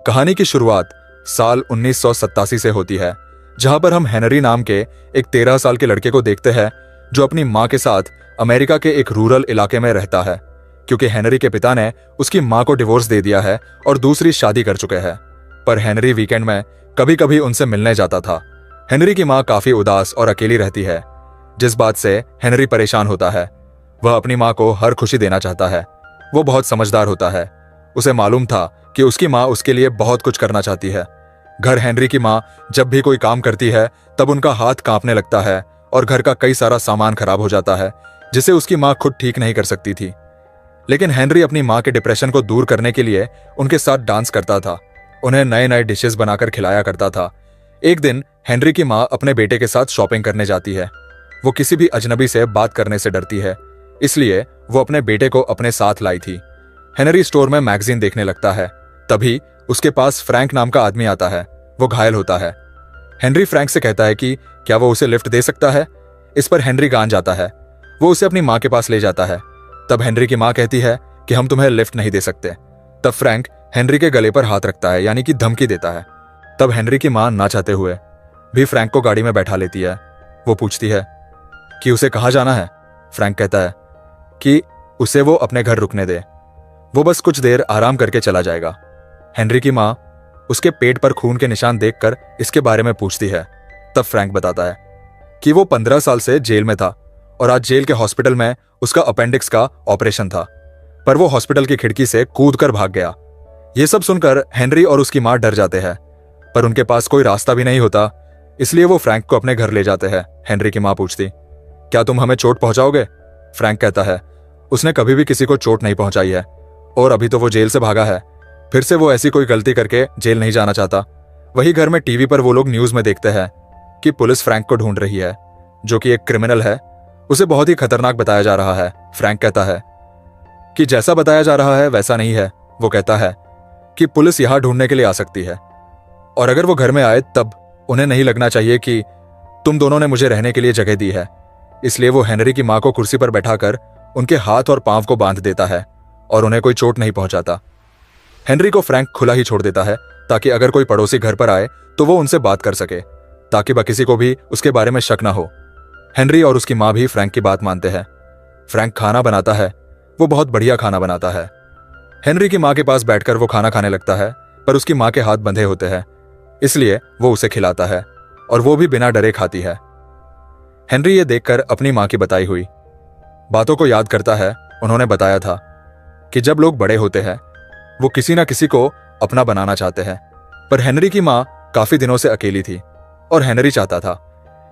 कहानी की शुरुआत साल 1987 से होती है, जहां पर हम हेनरी नाम के एक 13 साल के लड़के को देखते हैं जो अपनी मां के साथ अमेरिका के एक रूरल इलाके में रहता है, क्योंकि हेनरी के पिता ने उसकी मां को डिवोर्स दे दिया है और दूसरी शादी कर चुके हैं। पर हेनरी वीकेंड में कभी कभी उनसे मिलने जाता था। हेनरी की मां काफी उदास और अकेली रहती है, जिस बात से हेनरी परेशान होता है। वह अपनी मां को हर खुशी देना चाहता है। वो बहुत समझदार होता है। उसे मालूम था कि उसकी मां उसके लिए बहुत कुछ करना चाहती है। घर हेनरी की मां जब भी कोई काम करती है तब उनका हाथ कांपने लगता है और घर का कई सारा सामान खराब हो जाता है, जिसे उसकी मां खुद ठीक नहीं कर सकती थी। लेकिन हेनरी अपनी मां के डिप्रेशन को दूर करने के लिए उनके साथ डांस करता था, उन्हें नए नए डिशेस बनाकर खिलाया करता था। एक दिन हेनरी की मां अपने बेटे के साथ शॉपिंग करने जाती है। वो किसी भी अजनबी से बात करने से डरती है, इसलिए वो अपने बेटे को अपने साथ लाई थी। हेनरी स्टोर में मैगजीन देखने लगता है। तभी उसके पास फ्रैंक नाम का आदमी आता है। वो घायल होता है। हेनरी फ्रैंक से कहता है कि क्या वो उसे लिफ्ट दे सकता है। इस पर हेनरी गान जाता है। वो उसे अपनी मां के पास ले जाता है। तब हेनरी की मां कहती है कि हम तुम्हें लिफ्ट नहीं दे सकते। तब फ्रैंक हेनरी के गले पर हाथ रखता है, यानी कि धमकी देता है। तब हेनरी की मां ना चाहते हुए भी फ्रैंक को गाड़ी में बैठा लेती है। वो पूछती है कि उसे कहाँ जाना है। फ्रैंक कहता है कि उसे वो अपने घर रुकने दे, वो बस कुछ देर आराम करके चला जाएगा। हेनरी की मां उसके पेट पर खून के निशान देखकर इसके बारे में पूछती है। तब फ्रैंक बताता है कि वो 15 साल से जेल में था और आज जेल के हॉस्पिटल में उसका अपेंडिक्स का ऑपरेशन था, पर वो हॉस्पिटल की खिड़की से कूदकर भाग गया। ये सब सुनकर हेनरी और उसकी मां डर जाते हैं, पर उनके पास कोई रास्ता भी नहीं होता, इसलिए वो फ्रैंक को अपने घर ले जाते हैं। हेनरी की मां पूछती, क्या तुम हमें चोट पहुंचाओगे? फ्रैंक कहता है उसने कभी भी किसी को चोट नहीं पहुंचाई है और अभी तो वो जेल से भागा है। फिर से वो ऐसी कोई गलती करके जेल नहीं जाना चाहता। वही घर में टीवी पर वो लोग न्यूज में देखते हैं कि पुलिस फ्रैंक को ढूंढ रही है, जो कि एक क्रिमिनल है। उसे बहुत ही खतरनाक बताया जा रहा है। फ्रैंक कहता है कि जैसा बताया जा रहा है वैसा नहीं है। वो कहता है कि पुलिस यहां ढूंढने के लिए आ सकती है और अगर वो घर में आए तब उन्हें नहीं लगना चाहिए कि तुम दोनों ने मुझे रहने के लिए जगह दी है। इसलिए वो हेनरी की मां को कुर्सी पर बैठाकर उनके हाथ और पांव को बांध देता है और उन्हें कोई चोट नहीं पहुंचाता। हेनरी को फ्रैंक खुला ही छोड़ देता है ताकि अगर कोई पड़ोसी घर पर आए तो वो उनसे बात कर सके, ताकि किसी को भी उसके बारे में शक ना हो। हेनरी और उसकी मां भी फ्रैंक की बात मानते हैं। फ्रैंक खाना बनाता है। वो बहुत बढ़िया खाना बनाता है। हेनरी की मां के पास बैठकर वो खाना खाने लगता है, पर उसकी मां के हाथ बंधे होते हैं, इसलिए वो उसे खिलाता है और वो भी बिना डरे खाती है। हेनरी ये देखकर अपनी मां की बताई हुई बातों को याद करता है। उन्होंने बताया था कि जब लोग बड़े होते हैं वो किसी ना किसी को अपना बनाना चाहते हैं, पर हेनरी की मां काफी दिनों से अकेली थी और हेनरी चाहता था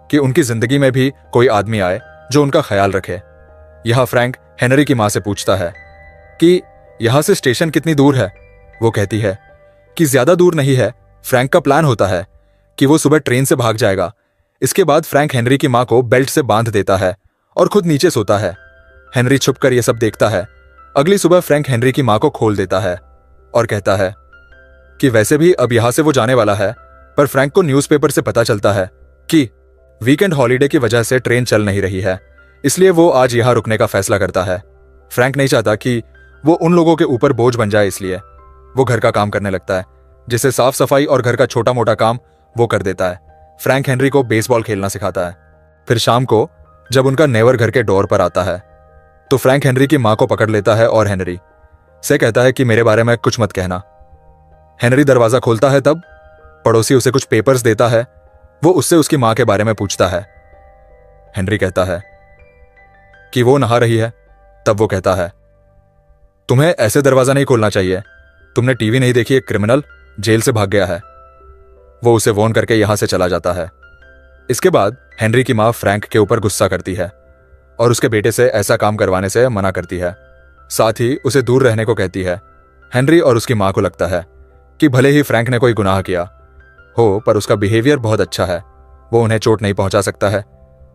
कि उनकी जिंदगी में भी कोई आदमी आए जो उनका ख्याल रखे। यह फ्रैंक हेनरी की मां से पूछता है कि यहां से स्टेशन कितनी दूर है। वो कहती है कि ज्यादा दूर नहीं है। फ्रैंक का प्लान होता है कि वो सुबह ट्रेन से भाग जाएगा। इसके बाद फ्रैंक हेनरी की मां को बेल्ट से बांध देता है और खुद नीचे सोता है। हेनरी छुपकर यह सब देखता है। अगली सुबह फ्रैंक हेनरी की मां को खोल देता है और कहता है कि वैसे भी अब यहां से वो जाने वाला है, पर फ्रैंक को न्यूज़पेपर से पता चलता है कि वीकेंड हॉलीडे की वजह से ट्रेन चल नहीं रही है, इसलिए वो आज यहां रुकने का फैसला करता है। फ्रैंक नहीं चाहता कि वो उन लोगों के ऊपर बोझ बन जाए, इसलिए वो घर का काम करने लगता है, जिसे साफ सफाई और घर का छोटा मोटा काम वो कर देता है। फ्रैंक हेनरी को बेसबॉल खेलना सिखाता है। फिर शाम को जब उनका नेवर घर के डोर पर आता है तो फ्रैंक हेनरी की मां को पकड़ लेता है और हेनरी से कहता है कि मेरे बारे में कुछ मत कहना। हेनरी दरवाजा खोलता है, तब पड़ोसी उसे कुछ पेपर्स देता है। वो उससे उसकी मां के बारे में पूछता है। हेनरी कहता है कि वो नहा रही है। तब वो कहता है तुम्हें ऐसे दरवाजा नहीं खोलना चाहिए, तुमने टीवी नहीं देखी, एक क्रिमिनल जेल से भाग गया है। वो उसे वॉर्न करके यहां से चला जाता है। इसके बाद हेनरी की मां फ्रैंक के ऊपर गुस्सा करती है और उसके बेटे से ऐसा काम करवाने से मना करती है। साथ ही उसे दूर रहने को कहती है। हेनरी और उसकी मां को लगता है कि भले ही फ्रैंक ने कोई गुनाह किया हो, पर उसका बिहेवियर बहुत अच्छा है, वो उन्हें चोट नहीं पहुंचा सकता है।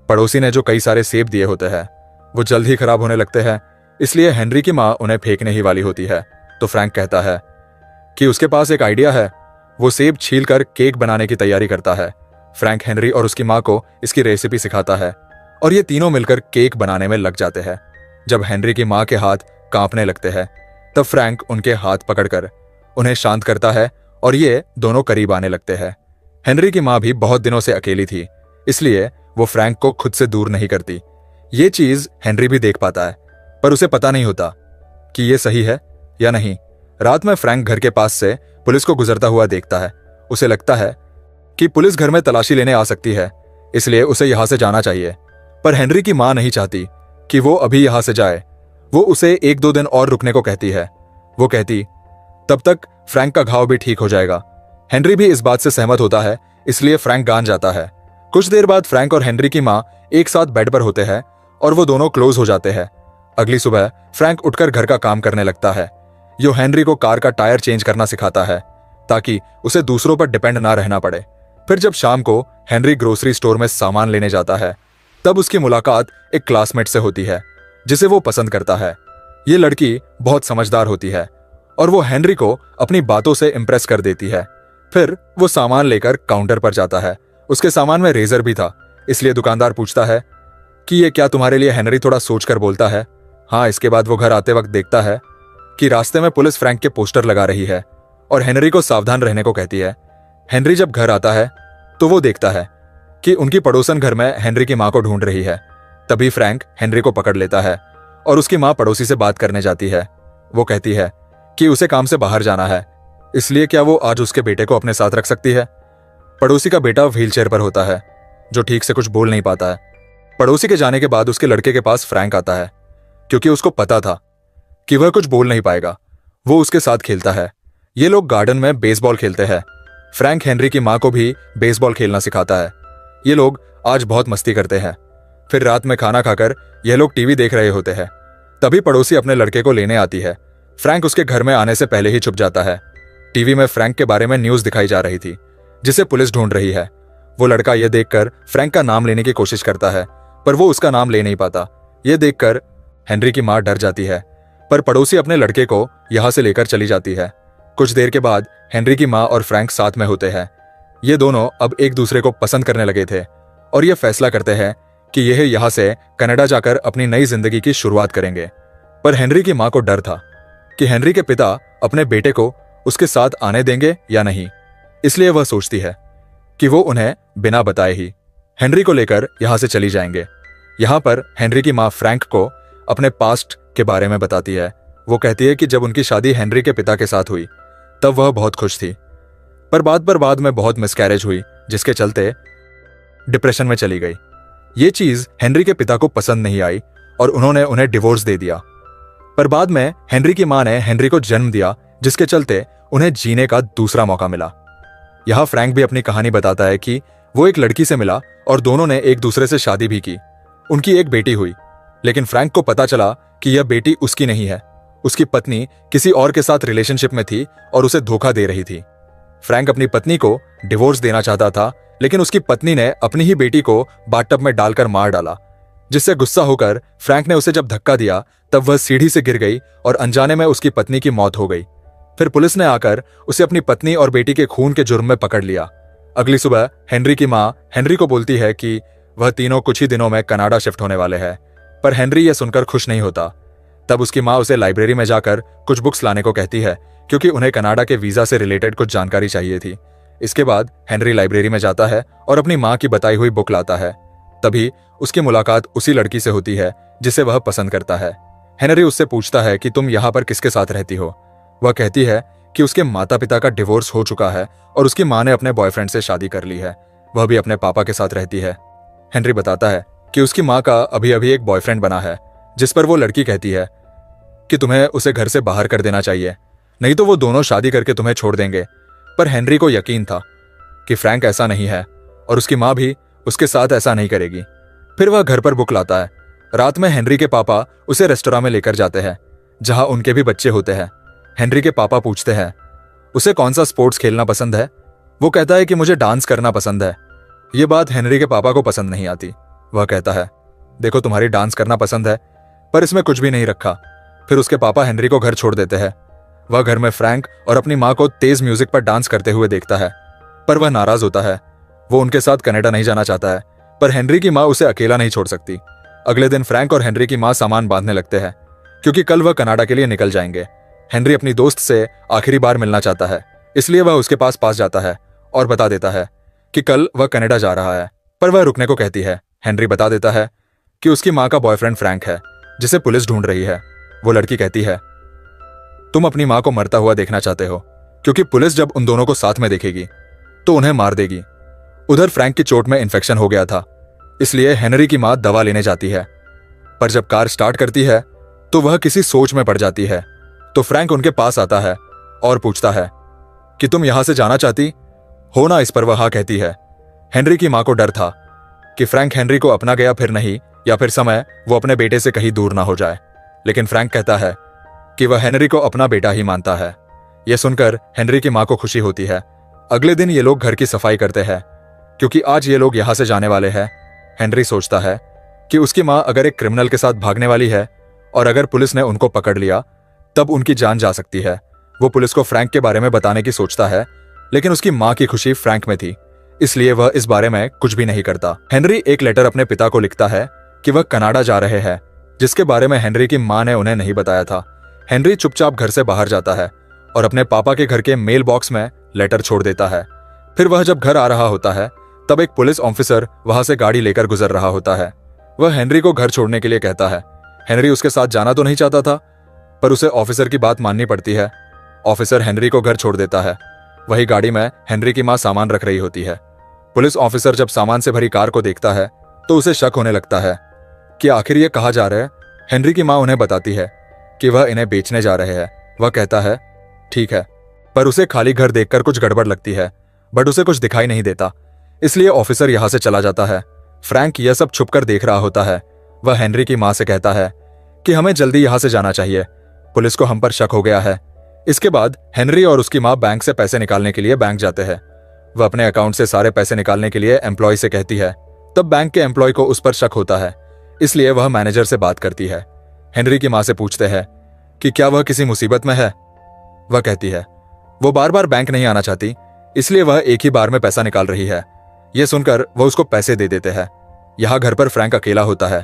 पड़ोसी ने जो कई सारे सेब दिए होते हैं वो जल्द ही खराब होने लगते हैं, इसलिए हेनरी की मां उन्हें फेंकने ही वाली होती है। तो फ्रैंक कहता है कि उसके पास एक आइडिया है। वो सेब छील कर केक बनाने की तैयारी करता है। फ्रैंक हेनरी और उसकी मां को इसकी रेसिपी सिखाता है और ये तीनों मिलकर केक बनाने में लग जाते हैं। जब हेनरी की मां के हाथ कांपने लगते हैं तब फ्रैंक उनके हाथ पकड़कर उन्हें शांत करता है और ये दोनों करीब आने लगते हैं। हेनरी की माँ भी बहुत दिनों से अकेली थी, इसलिए वो फ्रैंक को खुद से दूर नहीं करती। ये चीज हेनरी भी देख पाता है, पर उसे पता नहीं होता कि ये सही है या नहीं। रात में फ्रैंक घर के पास से पुलिस को गुजरता हुआ देखता है। उसे लगता है कि पुलिस घर में तलाशी लेने आ सकती है, इसलिए उसे यहां से जाना चाहिए। पर हेनरी की मां नहीं चाहती कि वो अभी यहां से जाए। वो उसे 1-2 दिन और रुकने को कहती है। वो कहती, तब तक फ्रैंक का घाव भी ठीक हो जाएगा। हेनरी भी इस बात से सहमत होता है, इसलिए फ्रैंक मान जाता है। कुछ देर बाद फ्रैंक और हेनरी की मां एक साथ बेड पर होते हैं और वो दोनों क्लोज हो जाते हैं। अगली सुबह फ्रैंक उठकर घर का काम करने लगता है। यो हेनरी को कार का टायर चेंज करना सिखाता है ताकि उसे दूसरों पर डिपेंड ना रहना पड़े। फिर जब शाम को हेनरी ग्रोसरी स्टोर में सामान लेने जाता है, तब उसकी मुलाकात एक क्लासमेट से होती है जिसे वो पसंद करता है। ये लड़की बहुत समझदार होती है और वो हेनरी को अपनी बातों से इम्प्रेस कर देती है। फिर वो सामान लेकर काउंटर पर जाता है। उसके सामान में रेजर भी था, इसलिए दुकानदार पूछता है कि ये क्या तुम्हारे लिए? हेनरी थोड़ा सोचकर बोलता है, हाँ। इसके बाद वो घर आते वक्त देखता है कि रास्ते में पुलिस फ्रैंक के पोस्टर लगा रही है और हेनरी को सावधान रहने को कहती है। हेनरी जब घर आता है तो वो देखता है कि उनकी पड़ोसन घर में हेनरी की मां को ढूंढ रही है। तभी फ्रैंक हेनरी को पकड़ लेता है और उसकी मां पड़ोसी से बात करने जाती है। वो कहती है कि उसे काम से बाहर जाना है, इसलिए क्या वो आज उसके बेटे को अपने साथ रख सकती है। पड़ोसी का बेटा व्हीलचेयर पर होता है, जो ठीक से कुछ बोल नहीं पाता है। पड़ोसी के जाने के बाद उसके लड़के के पास फ्रैंक आता है, क्योंकि उसको पता था कि वह कुछ बोल नहीं पाएगा। वो उसके साथ खेलता है। ये लोग गार्डन में बेसबॉल खेलते हैं। फ्रैंक हेनरी की मां को भी बेसबॉल खेलना सिखाता है। ये लोग आज बहुत मस्ती करते हैं। फिर रात में खाना खाकर ये लोग टीवी देख रहे होते हैं। तभी पड़ोसी अपने लड़के को लेने आती है। फ्रैंक उसके घर में आने से पहले ही छुप जाता है। टीवी में फ्रैंक के बारे में न्यूज दिखाई जा रही थी, जिसे पुलिस ढूंढ रही है। वो लड़का यह देखकर फ्रैंक का नाम लेने की कोशिश करता है, पर वो उसका नाम ले नहीं पाता। यह देखकर हेनरी की मां डर जाती है, पर पड़ोसी अपने लड़के को यहां से लेकर चली जाती है। कुछ देर के बाद हेनरी की मां और फ्रैंक साथ में होते हैं। ये दोनों अब एक दूसरे को पसंद करने लगे थे और ये फैसला करते हैं कि यह यहां से कनाडा जाकर अपनी नई जिंदगी की शुरुआत करेंगे। पर हेनरी की मां को डर था कि हेनरी के पिता अपने बेटे को उसके साथ आने देंगे या नहीं, इसलिए वह सोचती है कि वो उन्हें बिना बताए ही हेनरी को लेकर यहां से चली जाएंगे। यहां पर हेनरी की मां फ्रैंक को अपने पास्ट के बारे में बताती है। वो कहती है कि जब उनकी शादी हेनरी के पिता के साथ हुई तब वह बहुत खुश थी, पर बाद में बहुत मिसकैरेज हुई, जिसके चलते डिप्रेशन में चली गई। ये चीज हेनरी के पिता को पसंद नहीं आई और उन्होंने उन्हें डिवोर्स दे दिया। पर बाद में हेनरी की मां ने हेनरी को जन्म दिया, जिसके चलते उन्हें जीने का दूसरा मौका मिला। यहां फ्रैंक भी अपनी कहानी बताता है कि वो एक लड़की से मिला और दोनों ने एक दूसरे से शादी भी की। उनकी एक बेटी हुई, लेकिन फ्रैंक को पता चला कि यह बेटी उसकी नहीं है। उसकी पत्नी किसी और के साथ रिलेशनशिप में थी और उसे धोखा दे रही थी। फ्रैंक अपनी पत्नी को डिवोर्स देना चाहता था, लेकिन उसकी पत्नी ने अपनी ही बेटी को बाथटब में डालकर मार डाला, जिससे गुस्सा होकर फ्रैंक ने उसे जब धक्का दिया तब वह सीढ़ी से गिर गई और अनजाने में उसकी पत्नी की मौत हो गई। फिर पुलिस ने आकर उसे अपनी पत्नी और बेटी के खून के जुर्म में पकड़ लिया। अगली सुबह हेनरी की मां हेनरी को बोलती है कि वह तीनों कुछ ही दिनों में कनाडा शिफ्ट होने वाले हैं, पर हेनरी यह सुनकर खुश नहीं होता। तब उसकी मां उसे लाइब्रेरी में जाकर कुछ बुक्स लाने को कहती है, क्योंकि उन्हें कनाडा के वीजा से रिलेटेड कुछ जानकारी चाहिए थी। इसके बाद हेनरी लाइब्रेरी में जाता है और अपनी मां की बताई हुई बुक लाता है। तभी उसकी मुलाकात उसी लड़की से होती है जिसे वह पसंद करता है। हेनरी उससे पूछता है कि तुम यहाँ पर किसके साथ रहती हो। वह कहती है कि उसके माता पिता का डिवोर्स हो चुका है और उसकी मां ने अपने बॉयफ्रेंड से शादी कर ली है। वह भी अपने पापा के साथ रहती है। हेनरी बताता है कि उसकी मां का अभी अभी एक बॉयफ्रेंड बना है, जिस पर वो लड़की कहती है कि तुम्हें उसे घर से बाहर कर देना चाहिए, नहीं तो वो दोनों शादी करके तुम्हें छोड़ देंगे। पर हेनरी को यकीन था कि फ्रैंक ऐसा नहीं है और उसकी मां भी उसके साथ ऐसा नहीं करेगी। फिर वह घर पर बुक लाता है। रात में हेनरी के पापा उसे रेस्टोरेंट में लेकर जाते हैं, जहां उनके भी बच्चे होते हैं। हेनरी के पापा पूछते हैं उसे कौन सा स्पोर्ट्स खेलना पसंद है। वो कहता है कि मुझे डांस करना पसंद है। ये बात हेनरी के पापा को पसंद नहीं आती। वह कहता है, देखो तुम्हारी डांस करना पसंद है, पर इसमें कुछ भी नहीं रखा। फिर उसके पापा हेनरी को घर छोड़ देते हैं। वह घर में फ्रैंक और अपनी मां को तेज म्यूजिक पर डांस करते हुए देखता है, पर वह नाराज होता है। वो उनके साथ कनाडा नहीं जाना चाहता है, पर हेनरी की मां उसे अकेला नहीं छोड़ सकती। अगले दिन फ्रैंक और हेनरी की मां सामान बांधने लगते हैं, क्योंकि कल वह कनाडा के लिए निकल जाएंगे। हेनरी अपनी दोस्त से आखिरी बार मिलना चाहता है, इसलिए वह उसके पास जाता है और बता देता है कि कल वह कनाडा जा रहा है। पर वह रुकने को कहती है। हेनरी बता देता है कि उसकी माँ का बॉयफ्रेंड फ्रैंक है, जिसे पुलिस ढूंढ रही है। वो लड़की कहती है, तुम अपनी माँ को मरता हुआ देखना चाहते हो, क्योंकि पुलिस जब उन दोनों को साथ में देखेगी तो उन्हें मार देगी। उधर फ्रैंक की चोट में इन्फेक्शन हो गया था, इसलिए हेनरी की माँ दवा लेने जाती है। पर जब कार स्टार्ट करती है तो वह किसी सोच में पड़ जाती है। तो फ्रैंक उनके पास आता है और पूछता है कि तुम यहां से जाना चाहती हो ना। इस पर वह हाँ कहती है। हेनरी की माँ को डर था कि फ्रैंक हेनरी को अपना गया फिर नहीं, या फिर समय वो अपने बेटे से कहीं दूर ना हो जाए। लेकिन फ्रैंक कहता है कि वह हेनरी को अपना बेटा ही मानता है। यह सुनकर हेनरी की माँ को खुशी होती है। अगले दिन ये लोग घर की सफाई करते हैं, क्योंकि आज ये लोग यहां से जाने वाले हैं। हेनरी सोचता है कि उसकी माँ अगर एक क्रिमिनल के साथ भागने वाली है और अगर पुलिस ने उनको पकड़ लिया तब उनकी जान जा सकती है। वो पुलिस को फ्रैंक के बारे में बताने की सोचता है, लेकिन उसकी माँ की खुशी फ्रैंक में थी, इसलिए वह इस बारे में कुछ भी नहीं करता। हेनरी एक लेटर अपने पिता को लिखता है कि वह कनाडा जा रहे हैं, जिसके बारे में हेनरी की माँ ने उन्हें नहीं बताया था। हेनरी चुपचाप घर से बाहर जाता है और अपने पापा के घर के मेल बॉक्स में लेटर छोड़ देता है। फिर वह जब घर आ रहा होता है तब एक पुलिस ऑफिसर वहां से गाड़ी लेकर गुजर रहा होता है। वह हेनरी को घर छोड़ने के लिए कहता है। हेनरी उसके साथ जाना तो नहीं चाहता था, पर उसे ऑफिसर की बात माननी पड़ती है। ऑफिसर हेनरी को घर छोड़ देता है। वही गाड़ी में हेनरी की माँ सामान रख रही होती है। पुलिस ऑफिसर जब सामान से भरी कार को देखता है तो उसे शक होने लगता है कि आखिर ये कहाँ जा रहे हैं। हेनरी की माँ उन्हें बताती है कि वह इन्हें बेचने जा रहे हैं। वह कहता है ठीक है, पर उसे खाली घर देखकर कुछ गड़बड़ लगती है, बट उसे कुछ दिखाई नहीं देता, इसलिए ऑफिसर यहां से चला जाता है। फ्रैंक यह सब छुपकर देख रहा होता है। वह हेनरी की माँ से कहता है कि हमें जल्दी यहां से जाना चाहिए, पुलिस को हम पर शक हो गया है। इसके बाद हेनरी और उसकी माँ बैंक से पैसे निकालने के लिए बैंक जाते हैं। वह अपने अकाउंट से सारे पैसे निकालने के लिए एम्प्लॉय से कहती है। तब बैंक के एम्प्लॉय को उस पर शक होता है, इसलिए वह मैनेजर से बात करती है। हेनरी की माँ से पूछते हैं कि क्या वह किसी मुसीबत में है। वह कहती है वो बार बार बैंक नहीं आना चाहती, इसलिए वह एक ही बार में पैसा निकाल रही है। यह सुनकर वह उसको पैसे दे देते हैं। यहाँ घर पर फ्रैंक अकेला होता है।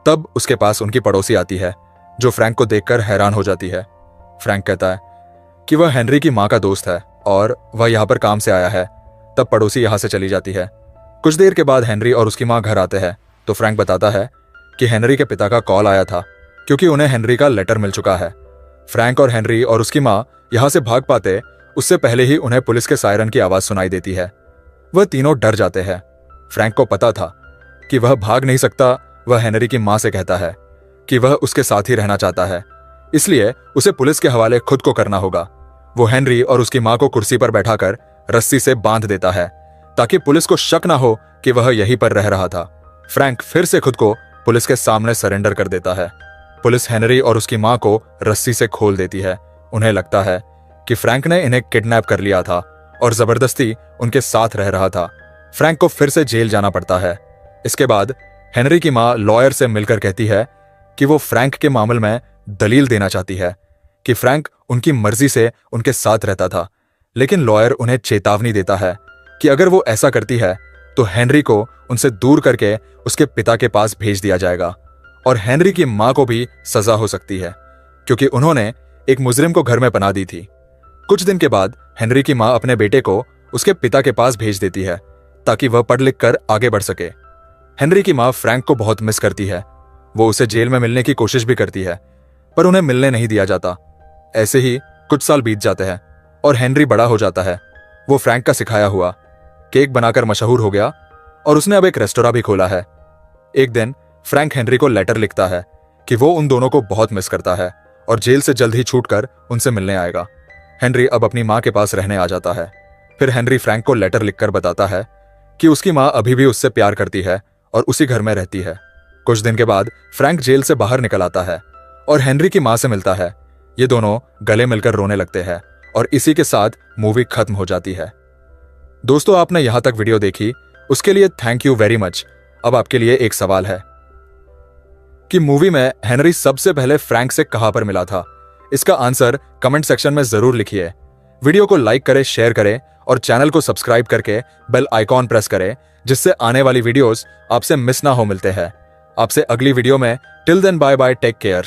तब उसके पास उनकी पड़ोसी आती है, जो फ्रैंक को देखकर हैरान हो जाती है। फ्रैंक कहता है कि वह हेनरी की माँ का दोस्त है और वह यहाँ पर काम से आया है। तब पड़ोसी यहाँ से चली जाती है। कुछ देर के बाद हेनरी और उसकी माँ घर आते हैं तो फ्रैंक बताता है कि हेनरी के पिता का कॉल आया था, क्योंकि उन्हें हेनरी का लेटर मिल चुका है। फ्रैंक और हेनरी और उसकी माँ यहाँ से भाग पाते उससे पहले ही उन्हें पुलिस के सायरन की आवाज सुनाई देती है। वह तीनों डर जाते हैं। फ्रैंक को पता था कि वह भाग नहीं सकता। वह हेनरी की माँ से कहता है कि वह उसके साथ ही रहना चाहता है, इसलिए उसे पुलिस के हवाले खुद को करना होगा। वो हेनरी और उसकी माँ को कुर्सी पर बैठाकर रस्सी से बांध देता है, ताकि पुलिस को शक ना हो कि वह यहीं पर रह रहा था। फ्रैंक फिर से खुद को पुलिस के सामने सरेंडर कर देता है। पुलिस हेनरी और उसकी माँ को रस्सी से खोल देती है। उन्हें लगता है कि फ्रैंक ने इन्हें किडनैप कर लिया था और जबरदस्ती उनके साथ रह रहा था। फ्रैंक को फिर से जेल जाना पड़ता है। इसके बाद हेनरी की माँ लॉयर से मिलकर कहती है कि वो फ्रैंक के मामले में दलील देना चाहती है कि फ्रैंक उनकी मर्जी से उनके साथ रहता था, लेकिन लॉयर उन्हें चेतावनी देता है कि अगर वो ऐसा करती है तो हेनरी को उनसे दूर करके उसके पिता के पास भेज दिया जाएगा और हेनरी की माँ को भी सजा हो सकती है, क्योंकि उन्होंने एक मुजरिम को घर में पनाह दी थी। कुछ दिन के बाद हेनरी की माँ अपने बेटे को उसके पिता के पास भेज देती है ताकि वह पढ़ लिख कर आगे बढ़ सके। हेनरी की माँ फ्रैंक को बहुत मिस करती है। वो उसे जेल में मिलने की कोशिश भी करती है, पर उन्हें मिलने नहीं दिया जाता। ऐसे ही कुछ साल बीत जाते हैं और हेनरी बड़ा हो जाता है। वो फ्रैंक का सिखाया हुआ केक बनाकर मशहूर हो गया और उसने अब एक रेस्टोरेंट भी खोला है। एक दिन फ्रैंक हेनरी को लेटर लिखता है कि वो उन दोनों को बहुत मिस करता है और जेल से जल्द ही छूटकर उनसे मिलने आएगा। हेनरी अब अपनी माँ के पास रहने आ जाता है। फिर हेनरी फ्रैंक को लेटर लिखकर बताता है कि उसकी माँ अभी भी उससे प्यार करती है और उसी घर में रहती है। कुछ दिन के बाद फ्रैंक जेल से बाहर निकल आता है और हेनरी की माँ से मिलता है। ये दोनों गले मिलकर रोने लगते हैं और इसी के साथ मूवी खत्म हो जाती है। दोस्तों, आपने यहां तक वीडियो देखी, उसके लिए थैंक यू वेरी मच। अब आपके लिए एक सवाल है कि मूवी में हेनरी सबसे पहले फ्रैंक से कहां पर मिला था? इसका आंसर कमेंट सेक्शन में जरूर लिखिए। वीडियो को लाइक करें, शेयर करें और चैनल को सब्सक्राइब करके बेल आइकॉन प्रेस करें, जिससे आने वाली वीडियोस आपसे मिस ना हो। मिलते हैं आपसे अगली वीडियो में। Till then bye bye, take care.